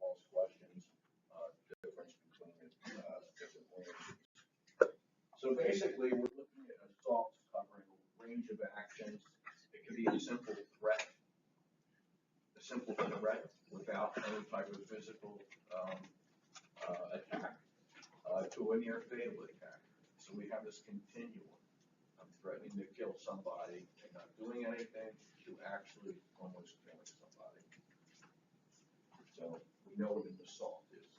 false questions, difference between different ranges. So basically, we're looking at assaults covering a range of actions. It could be a simple threat without any type of physical attack to a near fatal attack. So we have this continuum. I'm threatening to kill somebody and not doing anything to actually almost killing somebody. So we know what an assault is.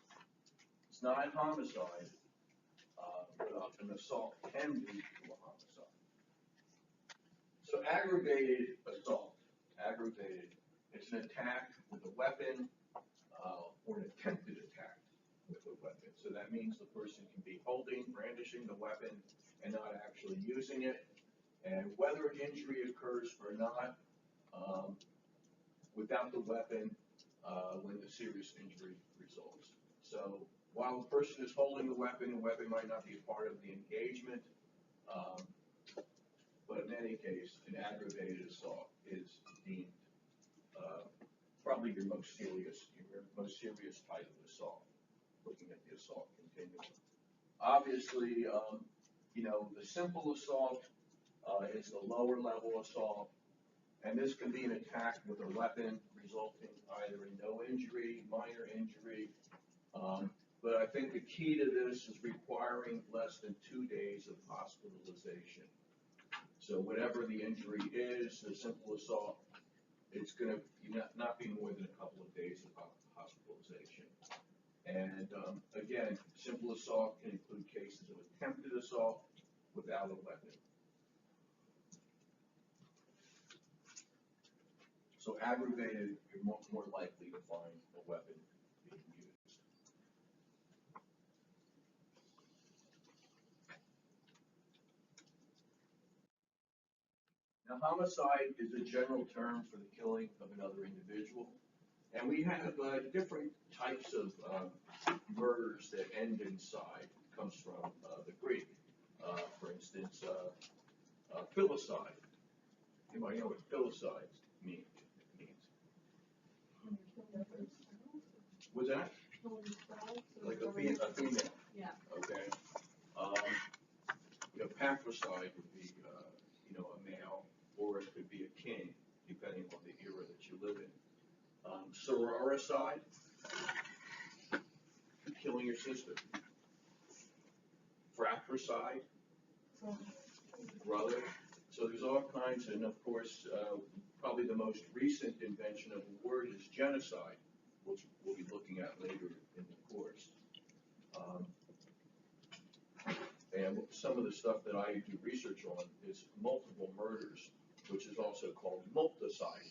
It's not a homicide, but an assault can lead to a homicide. So aggravated assault, it's an attack with a weapon or an attempted attack with a weapon. So that means the person can be brandishing the weapon and not actually using it. And whether an injury occurs or not, without the weapon, when the serious injury results. So while the person is holding the weapon might not be a part of the engagement, but in any case, an aggravated assault is deemed probably your most serious type of assault, looking at the assault continuum. Obviously, the simple assault is the lower level assault, and this can be an attack with a weapon resulting either in no injury, minor injury, but I think the key to this is requiring less than 2 days of hospitalization. So whatever the injury is, the simple assault, it's going to not be more than a couple of days of hospitalization. And again, simple assault can include cases of attempted assault without a weapon. So aggravated, you're more likely to find a weapon being used. Now, homicide is a general term for the killing of another individual. And we have different types of murders that end in "cide." It comes from the Greek. For instance, filicide. Anybody know what filicide means? What's that? Like a female. Yeah. Okay. Patricide would be, a male, or it could be a king, depending on the era that you live in. Sororicide, killing your sister. Fratricide, brother. So there's all kinds, and of course, probably the most recent invention of the word is genocide, which we'll be looking at later in the course. And some of the stuff that I do research on is multiple murders, which is also called multicide.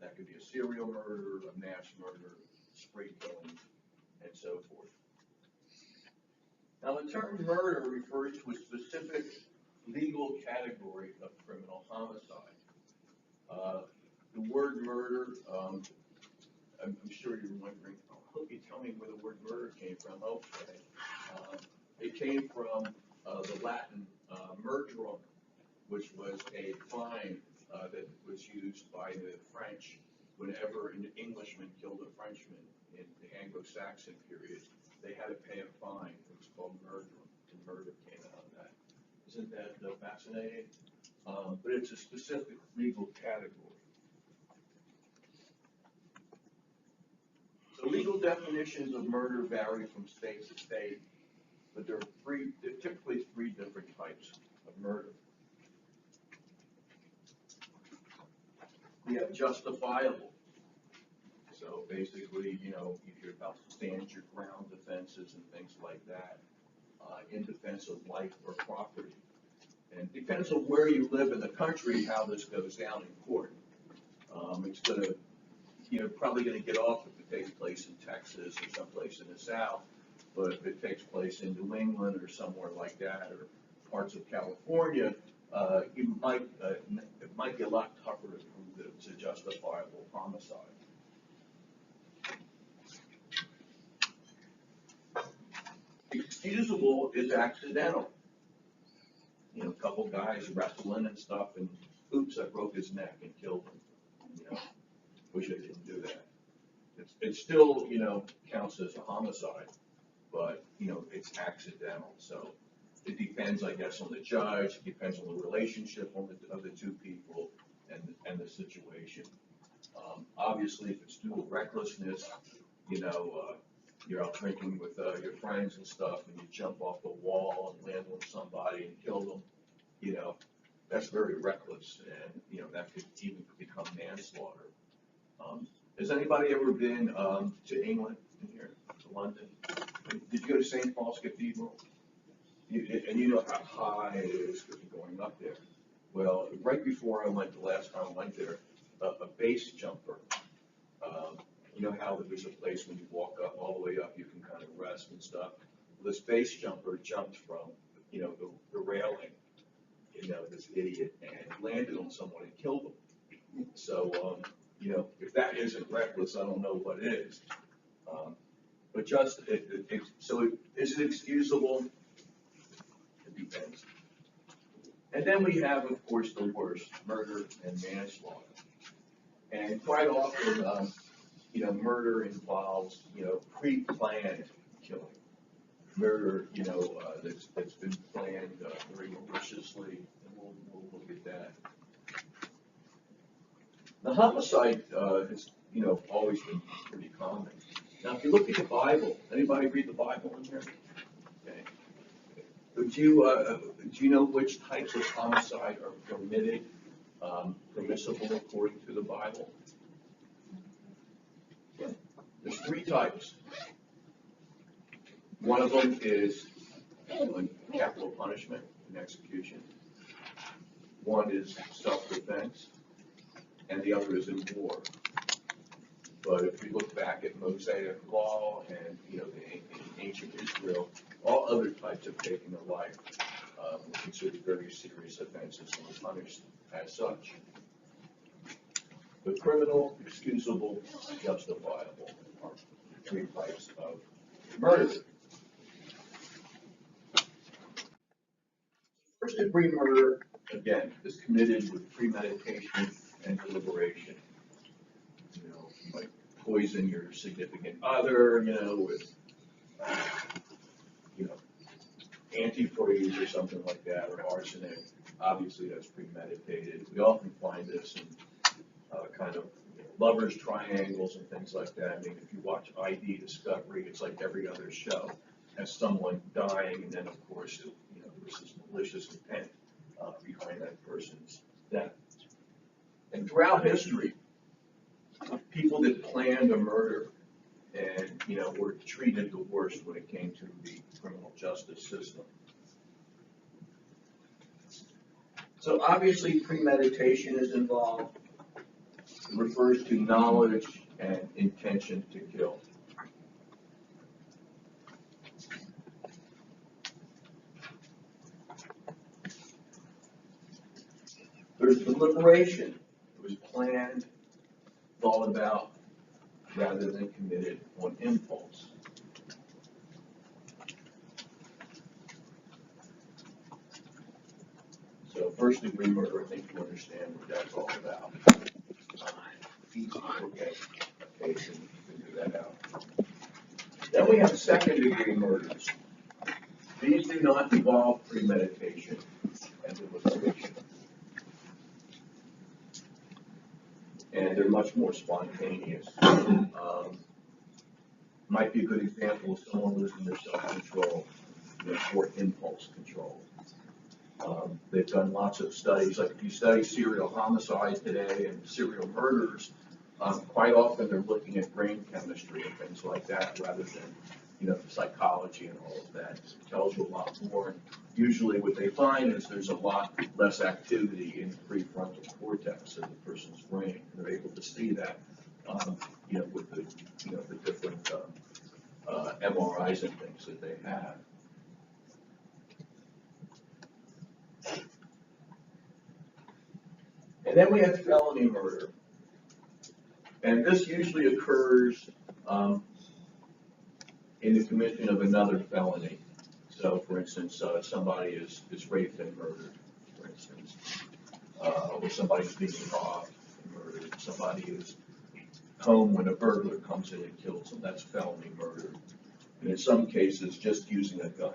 That could be a serial murder, a mass murder, spree killing, and so forth. Now, the term murder refers to a specific legal category of criminal homicide. The word murder, I'm sure you're wondering, I hope you tell me where the word murder came from. Okay. It came from the Latin murderum, which was a fine that was used by the French whenever an Englishman killed a Frenchman in the Anglo-Saxon period. They had to pay a fine. It was called murderum, and murder came out of that. Isn't that fascinating? But it's a specific legal category. So legal definitions of murder vary from state to state, but there are typically three different types of murder. We have justifiable. So basically, you hear about stand your ground defenses and things like that, in defense of life or property. And it depends on where you live in the country, how this goes down in court. It's going to, probably going to get off if it takes place in Texas or someplace in the South. But if it takes place in New England or somewhere like that, or parts of California, it might be a lot tougher to prove that it's a justifiable homicide. Excusable is accidental. A couple guys wrestling and stuff, and oops, I broke his neck and killed him. Wish I didn't do that. It's still, counts as a homicide, but, it's accidental. So it depends, I guess, on the judge, it depends on the relationship of the two people and the situation. Obviously, if it's due to recklessness, you're out drinking with your friends and stuff, and you jump off the wall and land on somebody and kill them, that's very reckless, and, that could even become manslaughter. Has anybody ever been to England in here, to London? Did you go to St. Paul's Cathedral? And you know how high it is because you're going up there. Well, right before I went, the last time I went there, a base jumper. You know how there's a place when you walk up, all the way up, you can kind of rest and stuff. Well, this base jumper jumped from, the railing, this idiot, and landed on someone and killed him. So, if that isn't reckless, I don't know what is. But just, so is it excusable? It depends. And then we have, of course, the worst, murder and manslaughter. And quite often, murder involves, pre-planned killing. Murder, that's been planned very maliciously, and we'll look at that. The homicide has, always been pretty common. Now, if you look at the Bible, anybody read the Bible in here? Okay. Do you know which types of homicide are permitted, permissible according to the Bible? Yeah. There's 3 types. One of them is capital punishment and execution. One is self-defense, and the other is in war. But if you look back at Mosaic law and the ancient Israel, all other types of taking a life were considered very serious offenses and were punished as such. The criminal, excusable, justifiable are 3 types of murder. First-degree murder, again, is committed with premeditation and deliberation. Like poison your significant other, with, antifreeze or something like that, or arsenic. Obviously, that's premeditated. We often find this in kind of lovers' triangles and things like that. I mean, if you watch ID Discovery, it's like every other show. Has someone dying, and then, of course, there's this malicious intent behind that person's death. And throughout history, people that planned a murder and, were treated the worst when it came to the criminal justice system. So obviously premeditation is involved. It refers to knowledge and intention to kill. There's deliberation. It was planned, thought about, rather than committed on impulse. So first-degree murder, I think you understand what that's all about. Easy to forget a case and figure that out. Then we have second-degree murders. These do not involve premeditation and deliberation. And they're much more spontaneous. Might be a good example of someone losing their self-control, or impulse control. They've done lots of studies, like if you study serial homicide today and serial murders, quite often they're looking at brain chemistry and things like that rather than, psychology and all of that. It tells you a lot more. And usually what they find is there's a lot less activity in the prefrontal cortex of the person's brain. And they're able to see that, with the different MRIs and things that they have. And then we have felony murder. And this usually occurs in the commission of another felony. So, for instance, somebody is raped and murdered, for instance. Or somebody's being robbed and murdered. Somebody is home when a burglar comes in and kills them. That's felony murder. And in some cases, just using a gun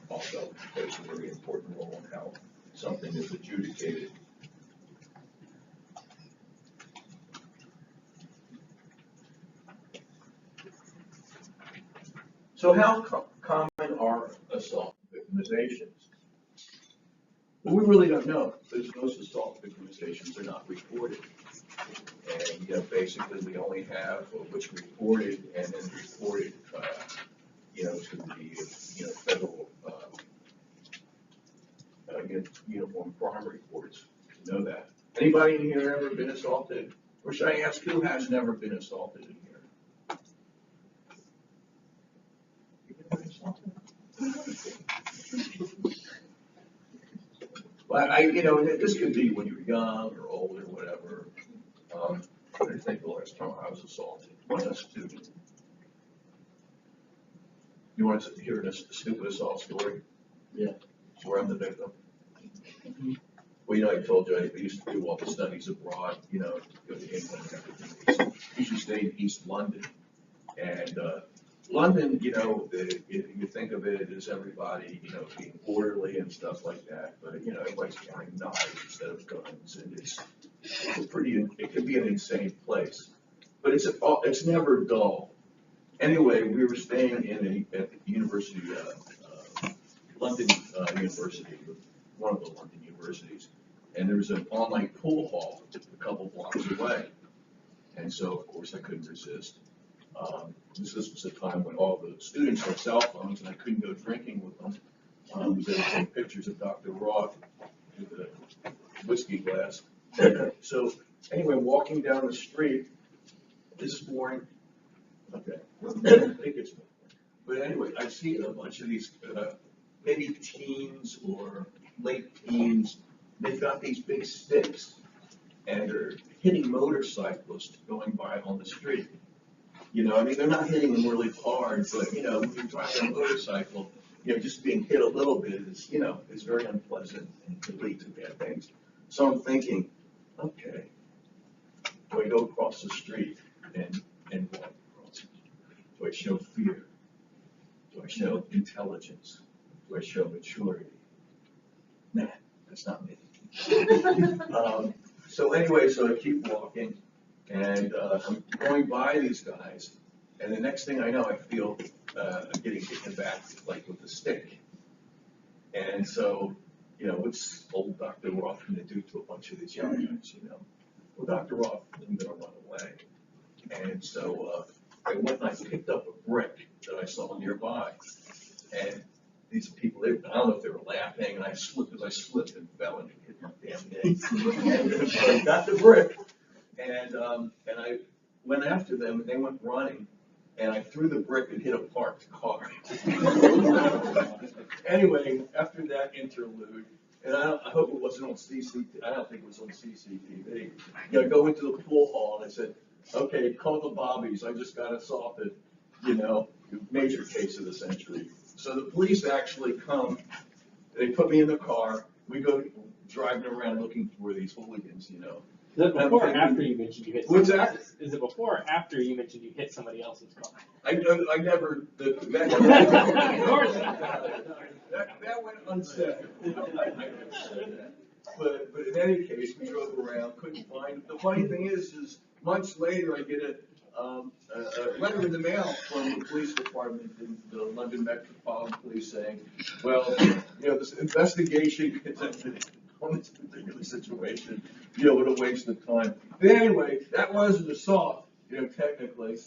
also plays a very important role in how something is adjudicated. So how common are assault victimizations? Well, we really don't know, because most assault victimizations are not reported. And, basically we only have what's reported and then reported, to the, federal, uniform crime reports. You know that. Anybody in here ever been assaulted? Or should I ask who has never been assaulted in here? You been assaulted? Well, this could be when you're young or old or whatever. I think the last time I was assaulted was a student. You want to hear this stupid assault story? Yeah. Where I'm the victim. Well, I told you I used to do all the studies abroad, go to England and everything. Usually stay in East London. And London, you think of it as everybody, being orderly and stuff like that. But, everybody's carrying knives instead of guns. And it could be an insane place. But it's never dull. Anyway, we were staying at the University, London University, one of the London universities, and there was an all-night pool hall a couple blocks away. And so, of course, I couldn't resist. This was a time when all the students had cell phones, and I couldn't go drinking with them. There were some pictures of Dr. Roth with a whiskey glass. So, anyway, walking down the street this morning. Okay, I think it's morning. But anyway, I see a bunch of these, maybe teens or late teens. They've got these big sticks, and they're hitting motorcyclists going by on the street. They're not hitting them really hard, but, when you're driving a motorcycle, just being hit a little bit is, is very unpleasant and can lead to bad things. So I'm thinking, okay, do I go across the street and walk across? Do I show fear? Do I show intelligence? Do I show maturity? Nah, that's not me. So I keep walking, and I'm going by these guys, and the next thing I know, I feel I'm getting hit in the back, like with a stick. And so, what's old Dr. Roth going to do to a bunch of these young guys, Well, Dr. Roth isn't going to run away. And so I went and I picked up a brick that I saw nearby. And these people, I don't know if they were laughing, and I slipped and fell and hit my damn knee. And so I got the brick, and I went after them, and they went running, and I threw the brick and hit a parked car. Anyway, after that interlude, and I hope it wasn't on CCTV, I don't think it was on CCTV. I go into the pool hall, and I said, okay, call the Bobbies, I just got assaulted, major case of the century. So the police actually come, they put me in the car, we go driving around looking for these hooligans, Is it before or after you mentioned you hit somebody What's that? else's? Is it before or after you mentioned you hit somebody else's car? I never, that went unsaid. I never said that. But in any case, we drove around, couldn't find it. The funny thing is months later, I get a letter in the mail from the police department in the London Metropolitan Police saying, well, this investigation on this particular situation, what a waste of time. But anyway, that was an assault, technically,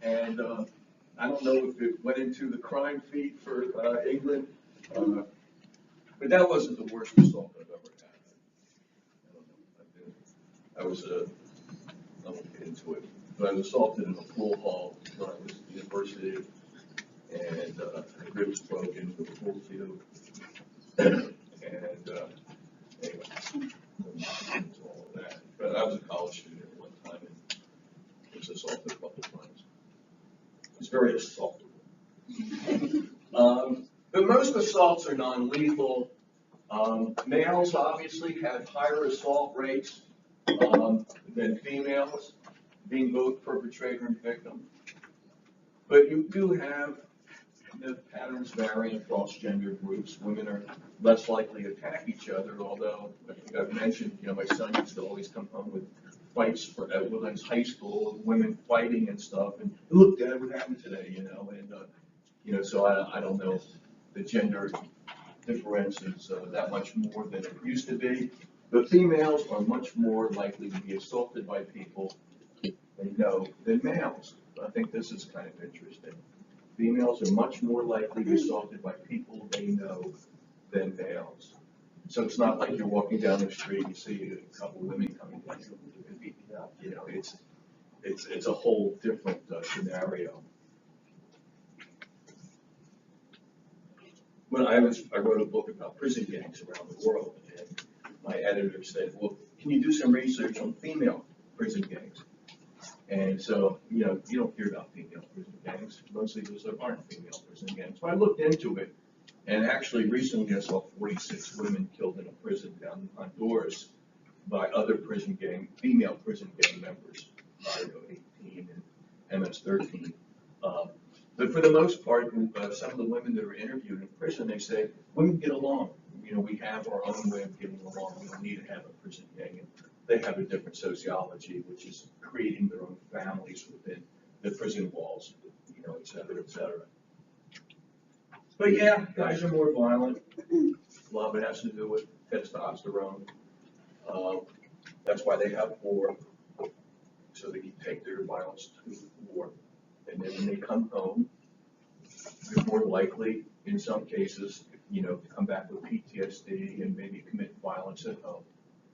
and I don't know if it went into the crime feed for England, but that wasn't the worst assault I've ever had. I won't get into it, but I was assaulted in a pool hall when I was at the university, and ribs broken with a pool tube, and anyway, into all of that. But I was a college student at one time and was assaulted a couple of times. It's very assaultable. But most assaults are non-lethal. Males obviously have higher assault rates than females, being both perpetrator and victim. But you do have, the patterns vary across gender groups. Women are less likely to attack each other, although I think I've mentioned, my son used to always come home with fights when I was high school, women fighting and stuff, and look, Dad, what happened today, and so I don't know if the gender difference is that much more than it used to be, but females are much more likely to be assaulted by people they know than males. I think this is kind of interesting. Females are much more likely to be assaulted by people they know than males. So it's not like you're walking down the street and you see a couple women coming down and beating you up. It's a whole different scenario. When I wrote a book about prison gangs around the world, and my editor said, "Well, can you do some research on female prison gangs?" And so, you don't hear about female prison gangs. Mostly those aren't female prison gangs. So I looked into it, and actually recently I saw 46 women killed in a prison down in Honduras by other female prison gang members, Mario 18 and MS-13. But for the most part, some of the women that are interviewed in prison, they say, women get along. We have our own way of getting along. We don't need to have a prison gang. And they have a different sociology, which is creating their own families within the prison walls, et cetera, et cetera. But yeah, guys are more violent. A lot of it has to do with testosterone. That's why they have war, so they can take their violence to war. And then when they come home, they're more likely, in some cases, to come back with PTSD and maybe commit violence at home.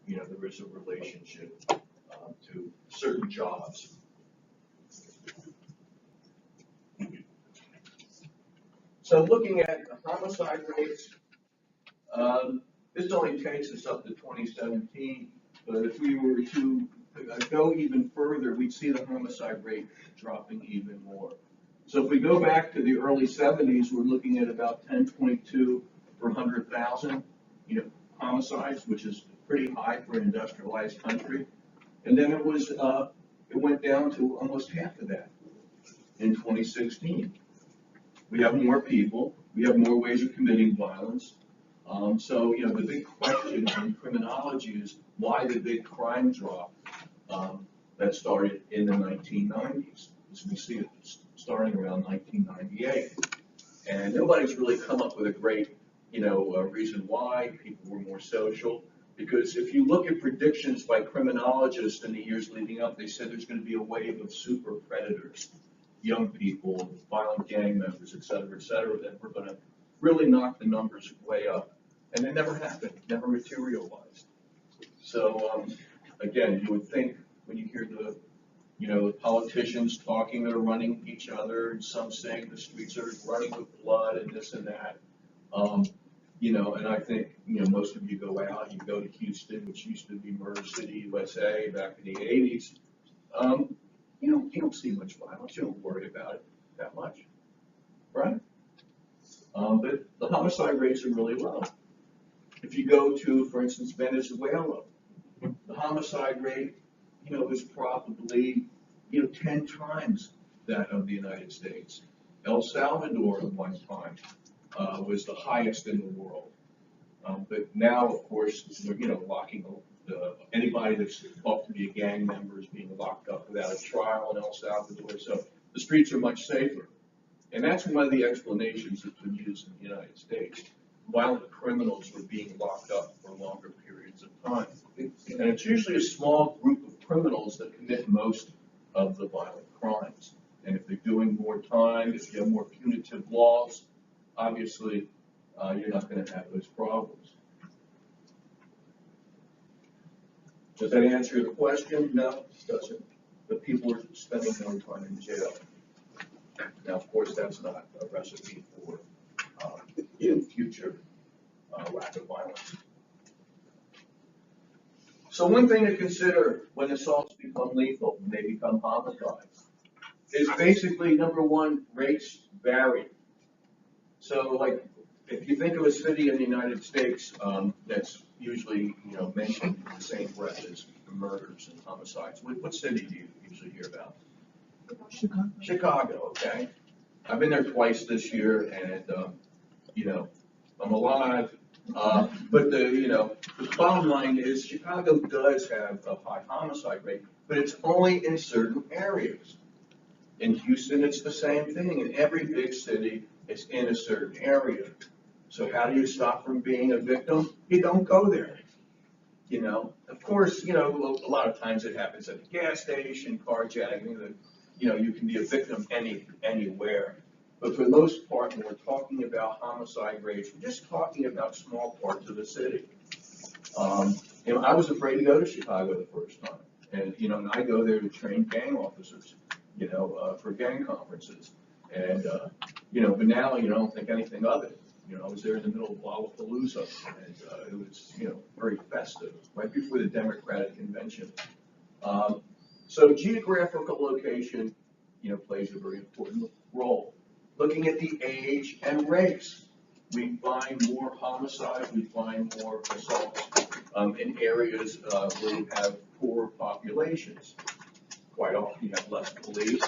There is a relationship to certain jobs. So looking at homicide rates, this only takes us up to 2017, but if we were to go even further, we'd see the homicide rate dropping even more. So if we go back to the early 70s, we're looking at about 10.2 per 100,000, homicides, which is pretty high for an industrialized country. And then it went down to almost half of that in 2016. We have more people, we have more ways of committing violence. So, the big question in criminology is why the big crime drop that started in the 1990s. As we see it starting around 1998. And nobody's really come up with a great, reason why. People were more social. Because if you look at predictions by criminologists in the years leading up, they said there's going to be a wave of super predators, young people, violent gang members, et cetera, that we're going to really knock the numbers way up. And it never happened, never materialized. So, again, you would think when you hear the politicians talking, they're running each other, and some saying the streets are running with blood and this and that. And I think, most of you go out, you go to Houston, which used to be Murder City, USA, back in the 80s. You don't see much violence. You don't worry about it that much, right? But the homicide rates are really low. If you go to, for instance, Venezuela, the homicide rate, is probably, 10 times that of the United States. El Salvador at one time was the highest in the world. But now, of course, they're, locking anybody that's thought to be a gang member is being locked up without a trial in El Salvador. So the streets are much safer. And that's one of the explanations that's been used in the United States. Violent criminals were being locked up for longer periods of time. And it's usually a small group of criminals that commit most of the violent crimes. And if they're doing more time, if you have more punitive laws, obviously you're not going to have those problems. Does that answer the question? No, it doesn't. But people are spending more time in jail. Now, of course, that's not a recipe for future lack of violence. So one thing to consider when assaults become lethal, when they become homicides, is basically, number one, rates vary. So like if you think of a city in the United States, that's usually, mentioned in the same breath as murders and homicides, what city do you usually hear about? Chicago. Chicago, okay? I've been there twice this year, and, I'm alive. But the bottom line is Chicago does have a high homicide rate, but it's only in certain areas. In Houston, it's the same thing. In every big city, it's in a certain area. So how do you stop from being a victim? You don't go there. Of course, a lot of times it happens at a gas station, carjacking, you can be a victim anywhere. But for the most part, when we're talking about homicide rates, we're just talking about small parts of the city. I was afraid to go to Chicago the first time. And, and I go there to train gang officers, for gang conferences. And, but now, I don't think anything of it. I was there in the middle of Lollapalooza, and it was, very festive, right before the Democratic Convention. So geographical location, plays a very important role. Looking at the age and race, we find more homicides, we find more assaults in areas where you have poor populations. Quite often you have less police,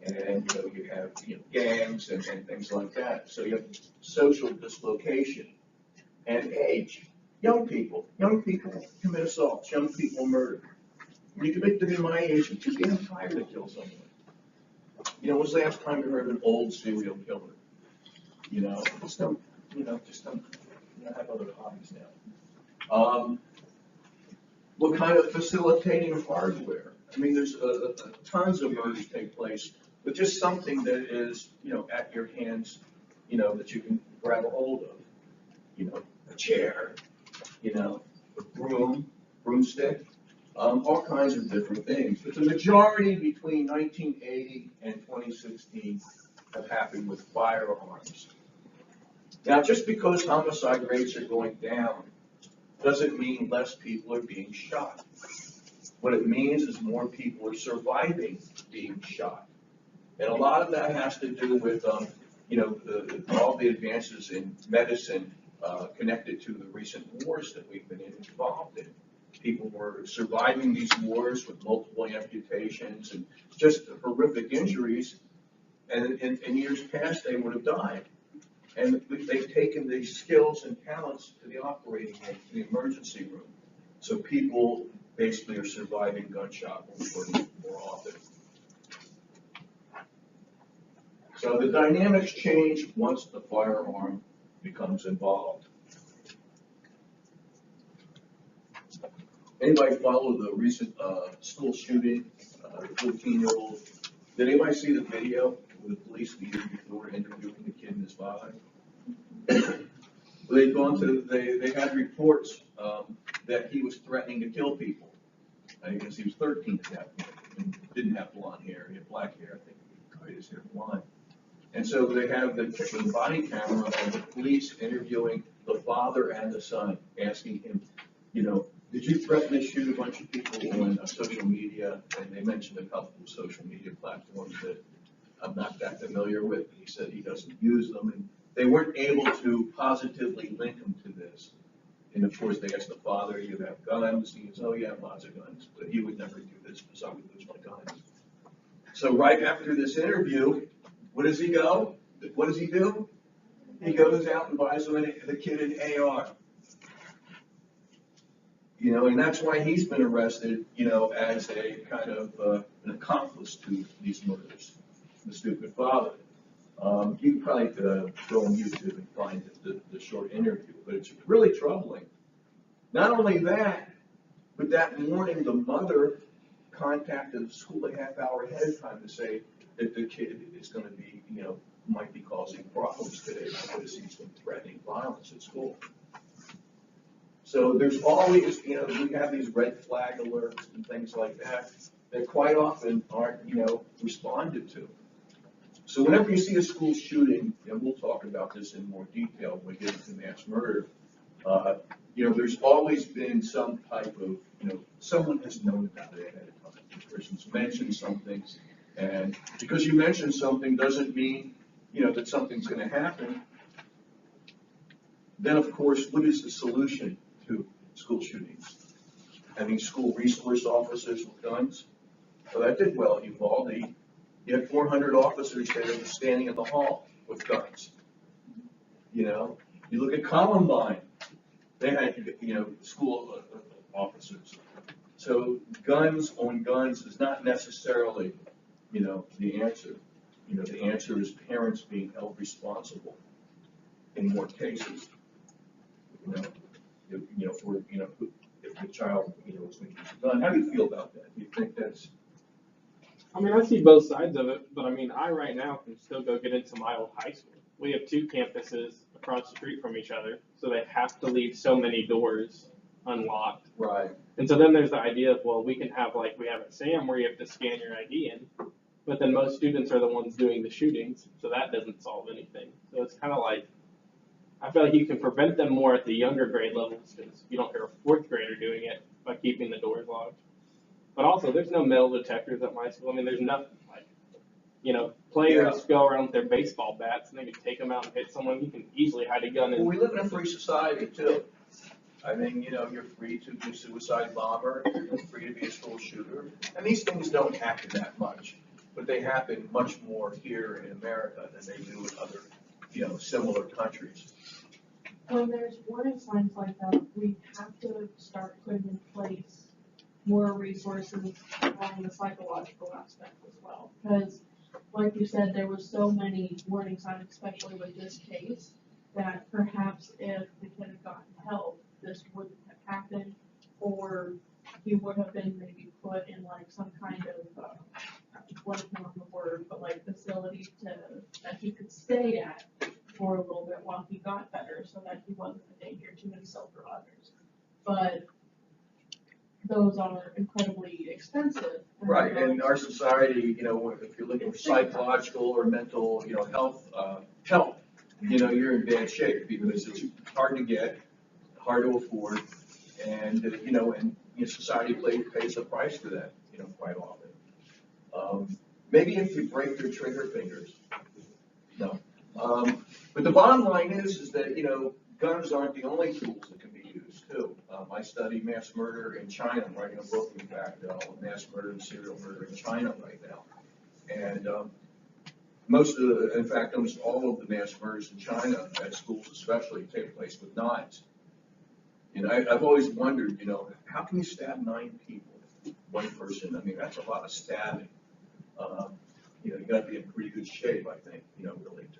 and you have gangs and things like that. So you have social dislocation and age. Young people commit assaults, young people murder. When you commit them in my age, you're too damn tired to kill someone. When was the last time you heard of an old serial killer? Just don't have other hobbies now. What kind of facilitating hardware? I mean, there's tons of murders take place with just something that is, at your hands, that you can grab a hold of. A chair, a broomstick, all kinds of different things. But the majority between 1980 and 2016 have happened with firearms. Now, just because homicide rates are going down doesn't mean less people are being shot. What it means is more people are surviving being shot. And a lot of that has to do with, all the advances in medicine connected to the recent wars that we've been involved in. People were surviving these wars with multiple amputations and just horrific injuries, and in years past they would have died. And they've taken these skills and talents to the operating room, to the emergency room. So people basically are surviving gunshot wounds more often. So the dynamics change once the firearm becomes involved. Anybody follow the recent school shooting, the 14-year-old? Did anybody see the video with the police leader before interviewing the kid and his father? They'd gone to, they had reports that he was threatening to kill people. Because he was 13 at that point and didn't have blonde hair, he had black hair, I think he dyed his hair blonde. And so they have the body camera of the police interviewing the father and the son, asking him, did you threaten to shoot a bunch of people on social media? And they mentioned a couple of social media platforms that I'm not that familiar with. He said he doesn't use them, and they weren't able to positively link him to this. And of course, they asked the father, you have guns? He goes, oh yeah, lots of guns, but he would never do this because I would lose my guns. So right after this interview, where does he go? What does he do? He goes out and buys the kid an AR. And that's why he's been arrested, as a kind of an accomplice to these murders, the stupid father. You can probably go on YouTube and find the short interview, but it's really troubling. Not only that, but that morning the mother contacted the school a half hour ahead of time to say that the kid is going to be, might be causing problems today because he's been threatening violence at school. So there's always, we have these red flag alerts and things like that that quite often aren't, responded to. So whenever you see a school shooting, and we'll talk about this in more detail when we get into mass murder, there's always been some type of, someone has known about it ahead of time. The person's mentioned something, and because you mention something doesn't mean, that something's going to happen. Then, of course, what is the solution to school shootings? Having school resource officers with guns? So that did well in Uvalde. You had 400 officers there standing in the hall with guns. You know, you look at Columbine, they had, school officers. So guns on guns is not necessarily, the answer. The answer is parents being held responsible in more cases. If the child, is going to use a gun. How do you feel about that? Do you think that's? I mean, I see both sides of it, but I mean, I right now can still go get into my old high school. We have 2 campuses across the street from each other, so they have to leave so many doors unlocked. Right. And so then there's the idea of, well, we can have like we have at Sam where you have to scan your ID in, but then most students are the ones doing the shootings, so that doesn't solve anything. So it's kind of like, I feel like you can prevent them more at the younger grade levels because you don't hear a 4th grader doing it by keeping the doors locked. But also, there's no metal detectors at my school. I mean, there's nothing like, players go around with their baseball bats and they can take them out and hit someone. You can easily hide a gun. Well, we live in a free society too. I mean, you're free to be a suicide bomber, you're free to be a school shooter. And these things don't happen that much, but they happen much more here in America than they do in other, similar countries. When there's warning signs like that, we have to start putting in place more resources on the psychological aspect as well. Because, like you said, there was so many warning signs, especially with this case, that perhaps if the kid had gotten help, this wouldn't have happened, or he would have been maybe put in like some kind of, blanking on the word, but like facility that he could stay at for a little bit while he got better, so that he wasn't a danger to himself or others. But those are incredibly expensive. Right, and in our society, if you're looking for psychological or mental, health, help, you're in bad shape because it's hard to get, hard to afford, and, society pays the price for that, quite often. Maybe if you break your trigger fingers, no. But the bottom line is that, guns aren't the only tools that can be used too. I study mass murder in China. I'm writing a book, in fact, on mass murder and serial murder in China right now. And almost all of the mass murders in China, at schools especially, take place with knives. I've always wondered, how can you stab 9 people, one person? I mean, that's a lot of stabbing. You got to be in pretty good shape, I think, really to.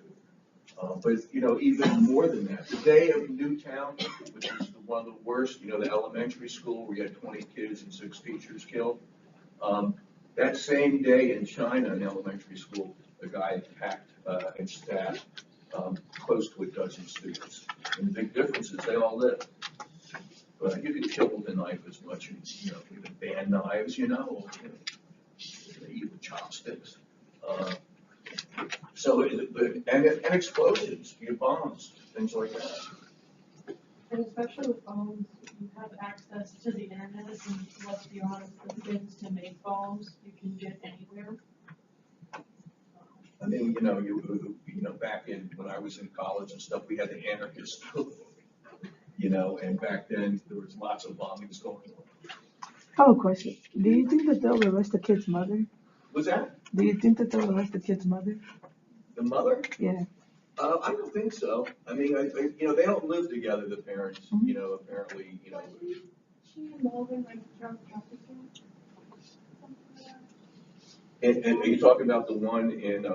But, even more than that, the day of Newtown, which is one of the worst, the elementary school where you had 20 kids and 6 teachers killed, that same day in China, in elementary school, a guy attacked and stabbed close to a dozen students. And the big difference is they all lived. But you could kill with a knife as much as, you can ban knives, they eat with chopsticks. And explosions, bombs, things like that. And especially with bombs, you have access to the internet, and let's be honest, the things to make bombs, you can get anywhere. I mean, back in, when I was in college and stuff, we had the anarchist cookbook, and back then there was lots of bombings going on. I have a question. Do you think that they'll arrest the kid's mother? What's that? Do you think that they'll arrest the kid's mother? The mother? Yeah. I don't think so. I mean, they don't live together, the parents, apparently, Was she involved in like drug trafficking? And are you talking about the one in,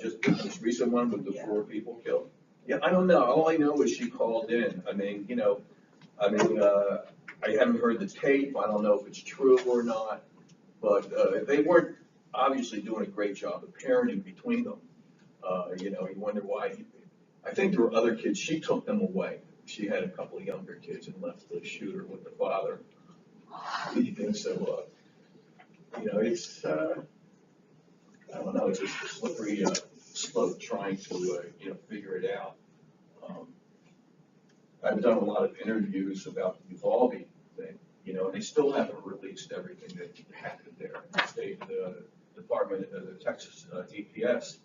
just this recent one with the 4 people killed? Yeah, I don't know. All I know is she called in. I mean, I haven't heard the tape. I don't know if it's true or not, but they weren't obviously doing a great job of parenting between them. You wonder why. I think there were other kids. She took them away. She had a couple of younger kids and left the shooter with the father. So, it's, I don't know, it's just a slippery slope trying to, figure it out. I've done a lot of interviews about the Uvalde thing, and they still haven't released everything that happened there. The Department of the Texas DPS,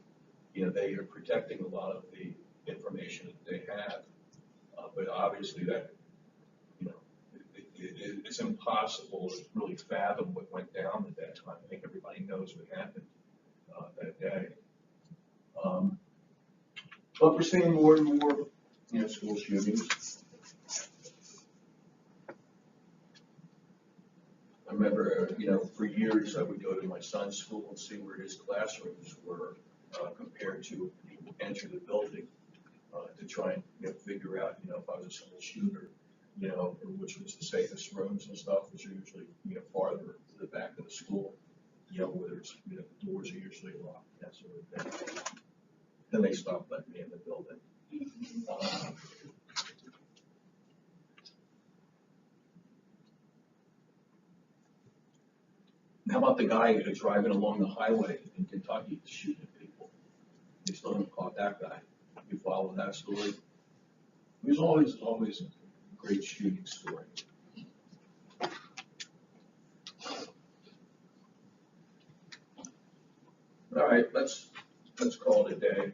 they are protecting a lot of the information that they have. But obviously that, you know, it's impossible to really fathom what went down at that time. I think everybody knows what happened, that day. But we're seeing more and more, you know, school shootings. I remember, you know, for years I would go to my son's school and see where his classrooms were compared to people enter the building to try and, you know, figure out, you know, if I was a school shooter, you know, which was the safest rooms and stuff, which are usually, you know, farther to the back of the school, you know, where there's, you know, the doors are usually locked, that sort of thing. Then they stopped letting me in the building. How about the guy who's driving along the highway in Kentucky shooting people? They still haven't caught that guy. You follow that story? There's always a great shooting story. All right, let's call it a day.